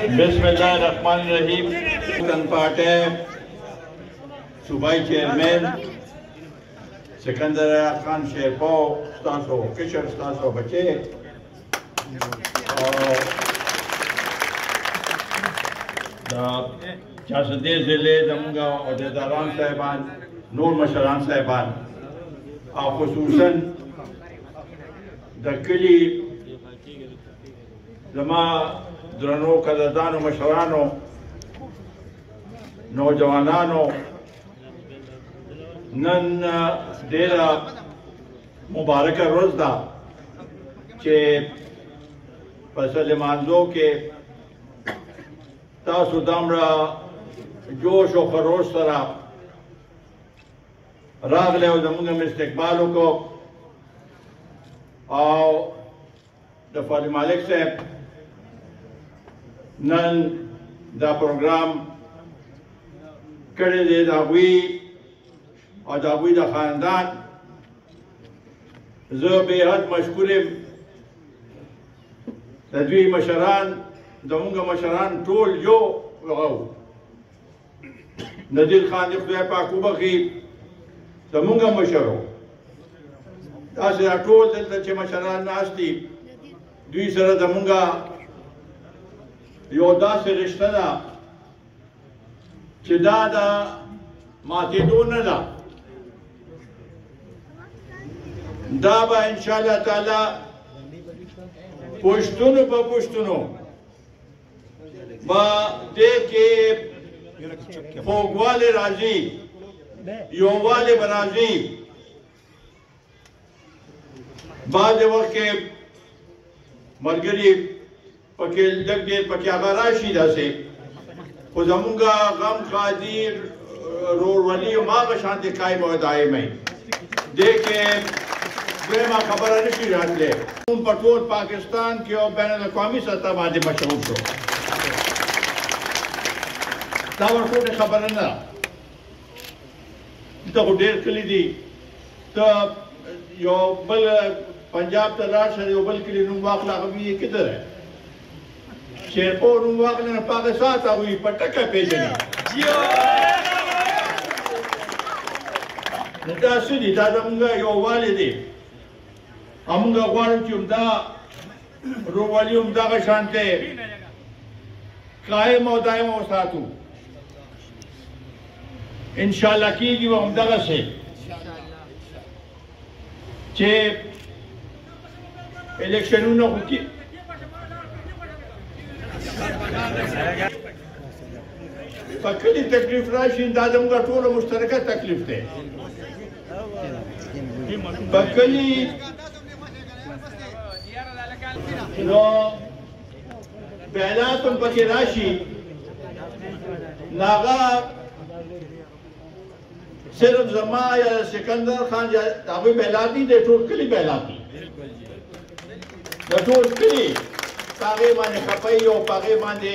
बिस्मिल्लाहिर्रहमानिर्रहीम। पार्टी सूबाई चेयरमैन सिकंदर खान शेरपो स्तासो किशर स्तासो बच्चे चासदे जिले दमगा अहदेदारान साहिबान नूर मशरान साहिबान और खुसूसन दकली जमा द्रनो कदरदानो मशरानो नौजवानानो नन डेरा मुबारक रोज दा चे फसल मानजो के तासु दामरा जोश और खरोश सरा रागले जमुना में इस्तेकबाल को और दफाली मालिक से नन दा प्रोग्राम करे दे दावी और दावी दा खानदान जो बेहद मशकूरिम तदवी मशरान दमुंगा मशरान टोल जो लगाओ नजीर खान खुदा पाकू बखी दमुंगा मशरो ऐसे टोल दलते मशरान नास्ती दुई सर दमुंगा योदा से रिश्ता दा चिदा दा माते दो न दा दाबा इंशाल्लाह ताला पुश्तुनो ब पुश्तुनो बा देखे फोगवाले राजी योवाले बराजी बाद वक्त के मरगरी पके लग दे पके आगाराशी दासे वो जमुंगा गम खादीर रोरवली माग शांति कायम और दायम है देखे बेमा खबर नहीं रहते तुम पटोर पाकिस्तान के और बैन अवी सतह मादे मशहूर हो दावर को खबर ना तो डेर कली दी तो यो बल पंजाब तलाश है यो बल के लिए नुवाक लागवी ये किधर है शेरपो नुवाक ने पाकिस्तान था हुई पटका पेजनी नतासुदी दादमगा यो वालिदी अमुंगा वालुचुम दा रोवालियम दा का शांते कायम और दायम और साथू इंशाल्लाह की वो हमदगा से चे इलेक्शन न होती पकड़ी तकलीफ राशिन दादम का टोल मुश्तरका तकलीफ थे पकड़ी नो पहला तुम पके राशि नागा सिर्फ जमा या सिकंदर खान अभी बैलाती दे टोटली बैलाती टोटली पागे माने खपाई और पागे माने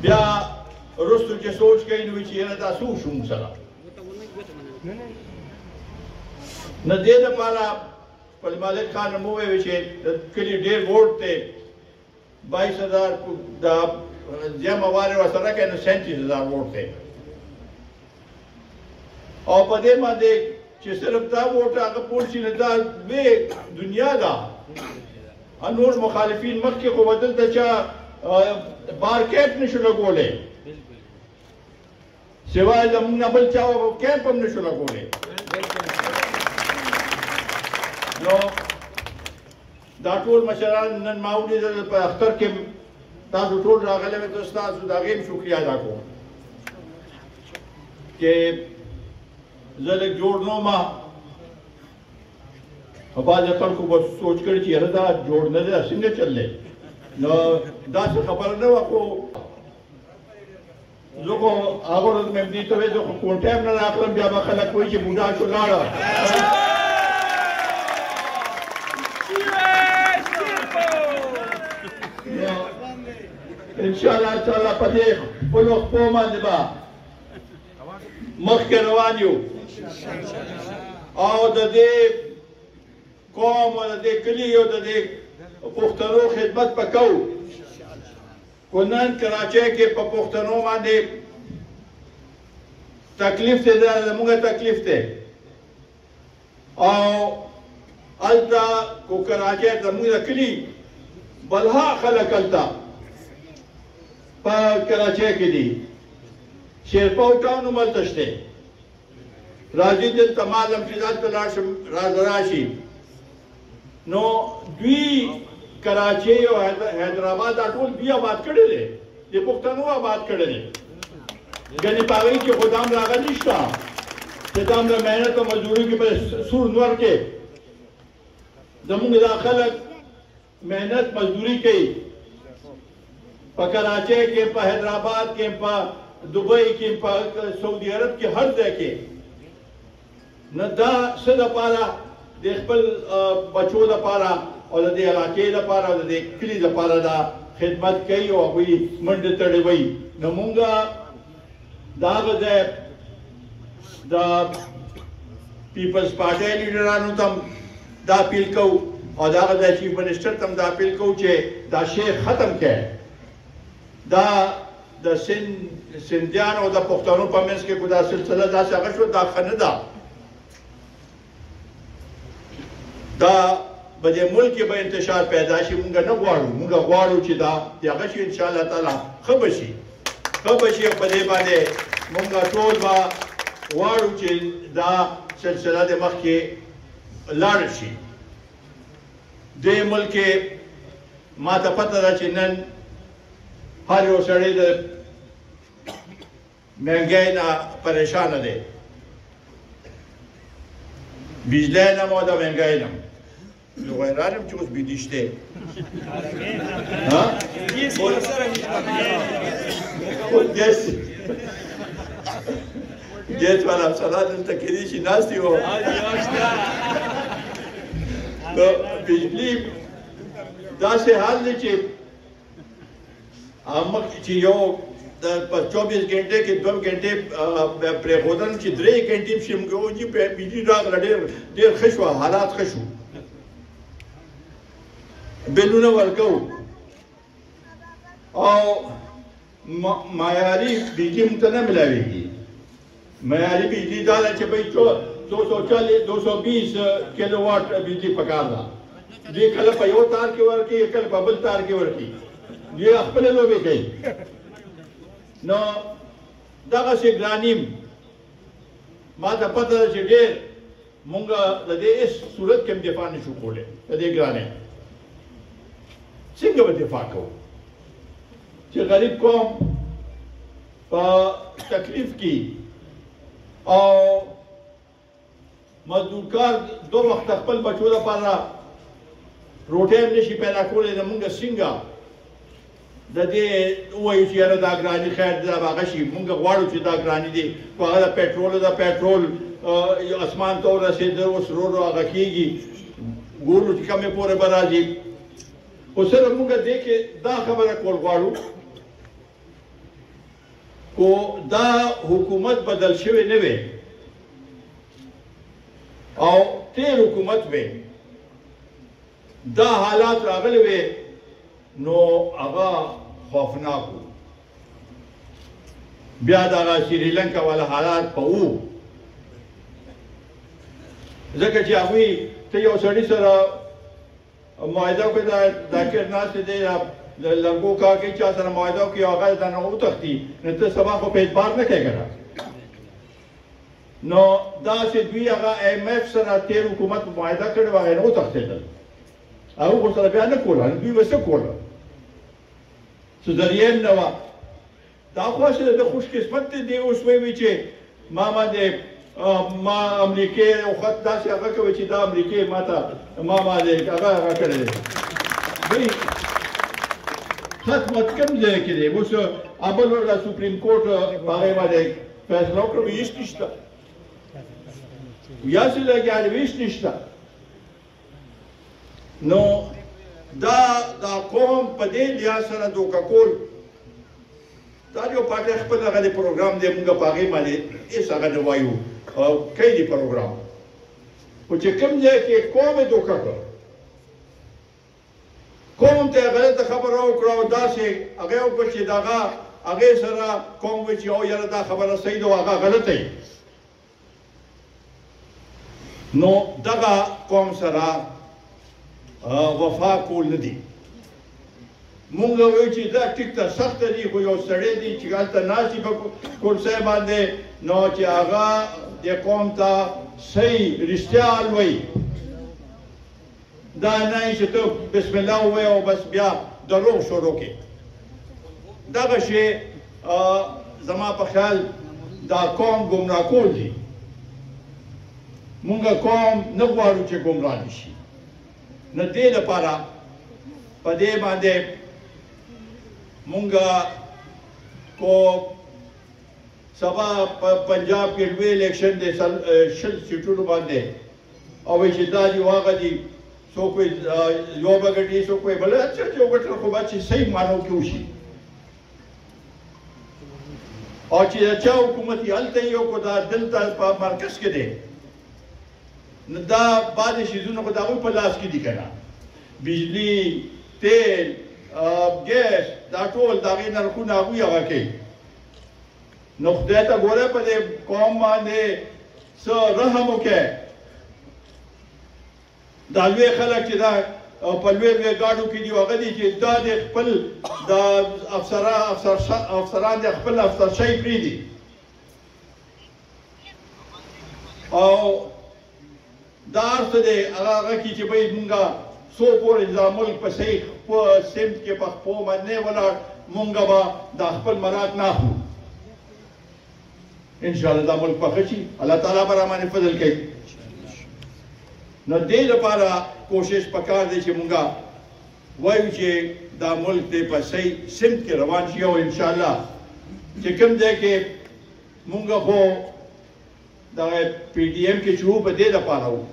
ब्या रुस्तु के सोच के इन विचेरा दासू शुम सला न दे द पाला पल मालिक खान मुवे विचे के लिए डेढ़ वोट थे 22,000 दा जम हमारे वसरा के 37,000 वोट थे और पदे मादे सिर्फ ता वोट आगे पुलिस ने दा वे दुनिया दा अनूर मुखालिफिन मक्के को बदलता चा बार कैंप निशुला गोले सिवाय जमुना बल चाहो कैंप हम निशुला गोले नो दाटोल मशरान नन माउडी पर अख्तर के तासु टोल रागले में दोस्ता सुदागेम शुक्रिया अदा को के जले जोड़नो मा अबाज अकल को बस सोच कर ची हरदा जोड़ने दे सिंगे चल ले न दास खबर न को जो को आगोर में दी तो वे जो कोंटेम न आकलम जाबा खला कोई ची बुढ़ा को लाड़ा इंशाल्लाह ताला पदे पुलो पोमा दबा मख के रवानियो और दे कौम और दे कलियो दे پښتنو خدمت وکړو کو نن کراچۍ کې په پښتنو باندې تکلیف دی زموږ تکلیف دی او الته کو کراچۍ زموږ کلی بلها خلک الته په کراچۍ کې دي شیرپاو ټاون هم هلته شته راځي دلته معلوم چې دلته لاړ شم راشي نو دوی کراچۍ او حیدرآباد دا ټول دوی آباد کړی دی د پښتنو آباد کړی دی ګنې په هغې کې خو دا هم راغلی شته چې دا هم د محنت او مزدوري کې په سور نور کې زموږ دا خلک محنت مزدوري کوي په کراچۍ کې په حیدرآباد کې په دبئی کې په سعودي عرب کې هر ځای کې نه دا څه دپاره د خپل بچو دپاره او د دې علاقې دپاره او د دې کلي دپاره دا خدمت کوي او هغوی منډې تړې وي نو مونږ د هغه ځای د پیپلز پارټۍ لیډرانو ته هم دا اپیل کوو او د هغه ځای چیف منسټر ته هم دا اپیل کوو چې دا شی ختم کړي دا د سندیانو او د پښتنو په منځ کې دا سلسله داسې هغه شو دا ښه نه ده دا به دې ملک کې به انتشار پیدا شي مونږ نه غواړو مونږ غواړو چې دا هغه شي انشاءالله تعالی ښه به شي ښه به شي په دې باندې مونږ ټول به غواړو چې دا سلسله د مخکې لاړه شي دې ملک کې ما ته پته ده چې نن هر یو سړی د مهنګۍ نه پریشانه دی بجلی نه او د مهنګۍ نه زه غویرانم چې اوس بېدي شته ګیس والا افسران دلته کېدای شي ناست دي نو بجلي داسې حال دی چې مخکې چې یو په 24 घंटे کې 2 घंटे پرېښودل چې 3 घंटे شي موږ وایو چې بجلي راغله ډېر ښه شوه حالات ښه شو بلونه ورکوو او معیاري بجلي موږ ته نه ملاوېږي معیاري بجلي دا ده چې بھائی 220 کیلو واټ بجلي پکار ده دوی کله په یو تار کې ورکوي کله په بل تار کې ورکوي دوی خپلې لوبې کوي نو دغسې ګرانیم ما ته پته ده چې ډېر مونږ د دې هېڅ صورت کې هم دفاع نه شو کولی د دې ګرانۍ څنګه به دفاع کوو چې غریب قوم په تکلیف کې او مزدور کار 2 وخته خپل بچو لپاره روټۍ هم نشي پیدا کولی نو مونږ څنګه د دې ووایو چې یاره دا ګراني خیر دی دا به هغه شي مونږ غواړو چې دا ګراني دی خو هغه د پېټرول اسمان ته ورسېده اوس ورو ورو هغه کېږي ګورو چې کومې پورې به راځي خو صرف مونږ دې کې دا خبره کول غواړو خو دا حکومت بدل شوی نه وی او تیر حکومت وی دا حالات راغلی وی نو هغه خوفناک و بیا د هغه سریلنکا والا حالات په و ځکه چې هغوی ته یو سړي سره معاهده وکړې دا کېر ناستې دی یا د لرګو کار کوي چا سره معاهده وکړي او هغه درنه وتښتي نو ته سبا خو په اعتبار نه کوې که نه نو داسې دوی هغه IMF سره تېر حکومت معاهده کړې وه هغې نه وتښتېدل هغه خو سره بیا نه کوله دوی به څه کوله څه ذریعه هم نه وه دا خو هسې د خوش قسمت دی دی اوس وایي چې ما باندې ما امریکې یو خط داسې هغه کوي چې دا امریکې ما ته ما باندې هغه کړی دی دوی خط مت کوم ځای کې دی اوس بل ورته سپریم کورټ په هغې باندې فیصله وکړه ویش نشته یاسې لګیالې ویش نشته نو دا قوم په دې لحاظ سره دوکه کول دا یو پاکه خپل هغه د پروګرام دی موږ په هغې باندې هېڅ هغه نه وایو کوي دی پروګرام خو چې کوم ځای کې قوم یې دوکه کړ قوم ته غلطه خبره وکړه او داسې هغه وکړه چې دغه هغې سره قوم وایي چې او یاره دا خبره صحیح ده او هغه غلطه وي نو دغه قوم سره وفا کول نه دي مونږ وایو چې دا ټیک ته سخته دي خو یو سړی دی چې هلته ناست وي په کرسۍ باندې نو چې هغه دې قوم ته صحیح رښتیا حال وایي دا نه چې ته بسم الله ووایې او بس بیا دروغ شروع کړې دغه شی زما په خیال دا قوم ګمراه کول دي مونږ قوم نه غواړو چې ګمراه شي نه دې لپاره په دې باندې مونږ کو سبا پنجاب کې لوی الیکشن دی شل سیټونو باندې او چې دا دي واغه دي څوک یو به ګټي څوک بل چې یو ګټل خو به چې صحیح مانو کې وشي او چې چا حکومت یې هلته یو کو دا دلته په مرکز کې دی نو دا بعضې شیزونه خو د هغوی په لاس کې دي که نه بجلي تیل ګیس دا ټول د هغې نرخونه هغوی هغه کوي نو خدای ته ګوره په دې قوم باندې څه رحم وکړئ دا لوی خلک چې دا په لوی لوی ګاډو کې دي هغه دي چې دا د خپل د افسران د خپل افسرشۍ پرېږدي او دا هر څه دی هغه کې چې باید مونږه څو پورې دا ملک په صحیح سمت کې په خپو باندې ولاړ مونږ به دا خپل مراد نه اخلو انشاءالله دا ملک به ښه شي الله تعالی به راباندې فضل کوي نو دې لپاره کوشش پکار دی چې مونږه وایو چې دا ملک دی په صحیح سمت کې روان شي او انشاءالله چې کوم ځای کې مونږ خو دغه پی ډي ایم کې چې وو په دې لپاره وو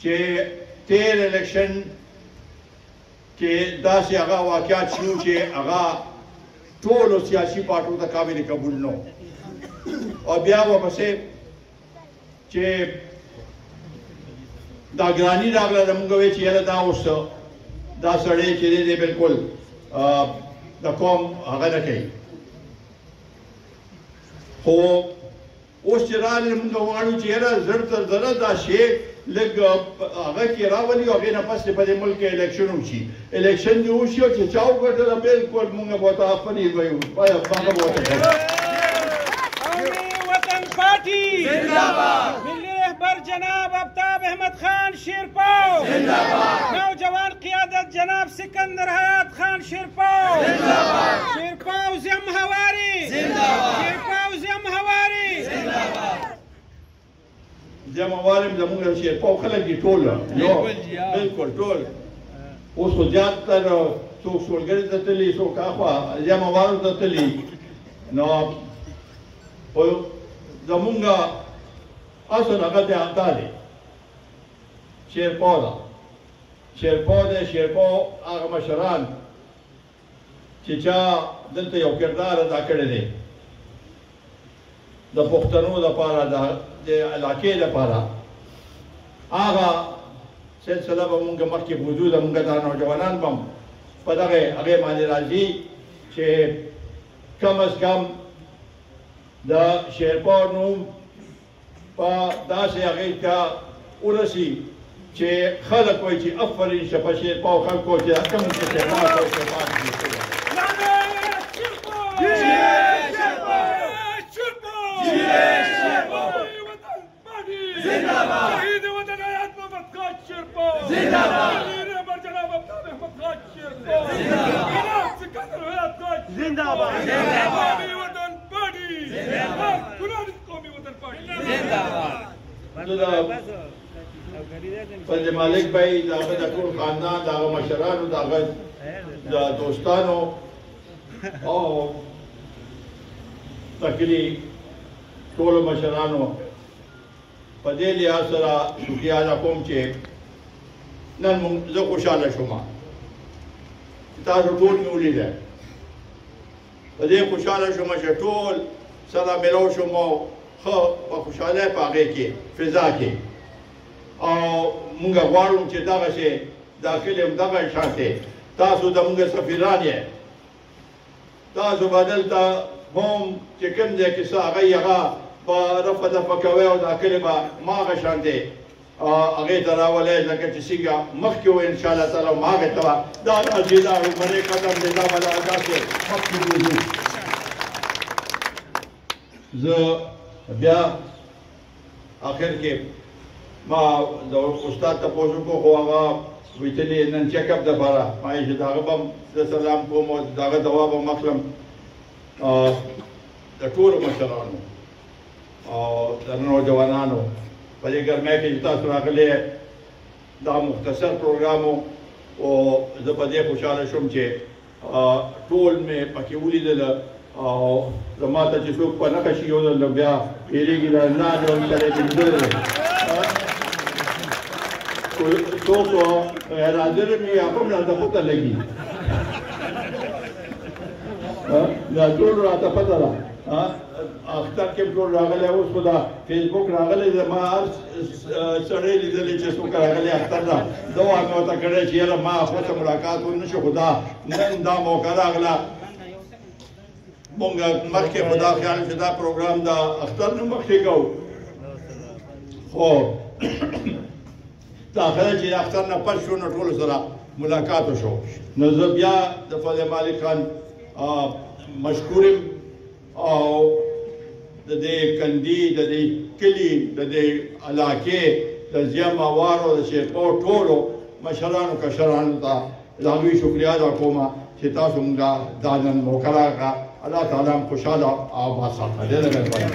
چې تیر الیکشن کې داسې هغه واقعات شنو چې هغه ټولو سیاسي پارټیو ته قابل قبول نه او بیا ورپسې چې دا ګراني راغله د مونږ وایي چې یاره دا اوس دا سړی چې دی بالکل د قوم هغه نه کوي خو اوس چې راغلل مونږ غواړو چې یاره زر تر زره دا شی لږ هغه کې راولي او هغې نه پس په دې ملک کې الیکشن وشي الیکشن دې وشي او چې چا وګټله بالکل مونږ به ورته افرید وایو هغه به ورته کوي وطن پارٹی زندہ باد ملی رہبر جناب آفتاب احمد خان شیرپاؤ زندہ باد نوجوان قیادت جناب سکندر حیات خان شیرپاؤ زندہ باد شیرپاؤ زم ہواری زندہ باد شیرپاؤ زم ہواری زندہ باد زم ہواری زمونږ شیرپاؤ خلک دي ټول بالکل ټول اوس خو زیاتره څوک سولګرې ته تللي څوک هاخوا زم هوارو ته تللي نو زمونږ اصل هغه دی دا دی شیرپاو ده شیرپاو دی شیرپاو هغه مشران چې چا دلته یو کردار ادا کړی دی د پښتنو لپاره د علاقې لپاره هغه سلسله به مونږ مخکې بوځو د مونږ دا نوجوانان به هم په دغه هغې باندې راځي چې کم از کم د شیرپاو نوم په داسې هغې ته ورسي چې خلک وایي چې افرین شه په شیرپاو خلکو چې کوم چې شیرپاو کوي شیرپاو فضل مالک بھائی داغه د ټول خاندان داغه مشرانو داغه د دوستانو او تکلی ټول مشرانو په دې لحاظ سره شکریه ادا کوم چې نن زه خوشحاله شوم تاسو ټول مې ولیدل په دې خوشحاله شوم چې ټول سره ملو شوم خو په خوشحاله په هغې کې فضا کې او مونږ غواړو چې دغه شی دا کلي هم دغه شان دی تاسو زموږ سفیران یې تاسو به دلته هم چې کوم ځای کې څه هغه په رفع دفع کوئ او دا کلي به هماغه شانتې هغې ته راولئ لکه چې څنګه مخکې وو انشاءالله تعالی هماغې ته به دا راځي دا لومړی قدم دی دا به داسې مخکې بوځو زه بیا آخر کې ما د استاد تپوس وکړو خو هغه ویتلي نن چیک اپ دپاره ما یې چې د هغه به زه سلام کوم او د هغه دوا به م اخلم د ټولو مشرانو او د نوجوانانو په دې ګرمۍ کې چې تاسو راغلي دا مختصر پروګرام و او زه په دې خوشحاله شوم چې ټول مې پکې ولیدله او زما ته چې څوک په نښه شي یو ځل بیا هېرېږي له نه ډول سره یې لیدلی دی څوک غیرحاضر مې هغه هم راته پته لګي دا ټول راته پته ده اختر کې ټول راغلی اوس خو دا فیسبوک راغلی دی ما هر سړی لیدلی چې څوک راغلی اختر ته دعا مې ورته کړی چې یاره ما خو ته ملاقات ونه شو خو دا نن دا موقع راغله مونږ مخکې خو دا خیال چې دا پروګرام د اختر نه مخکې کوو خو داخله چې اختر نه پس شو نو ټولو سره ملاقات وشو نو زه بیا د فضل مالک خان مشکور یم او د دې کندي د دې کلي د دې علاقې د زیم اوارو د شیرپو ټولو مشرانو کشرانو ته د هغوی شکریا ادا کوم چې تاسو موږ دا نن موقع راکړه الله تعالی خوشحاله او آباد ساته ډېره مهرباني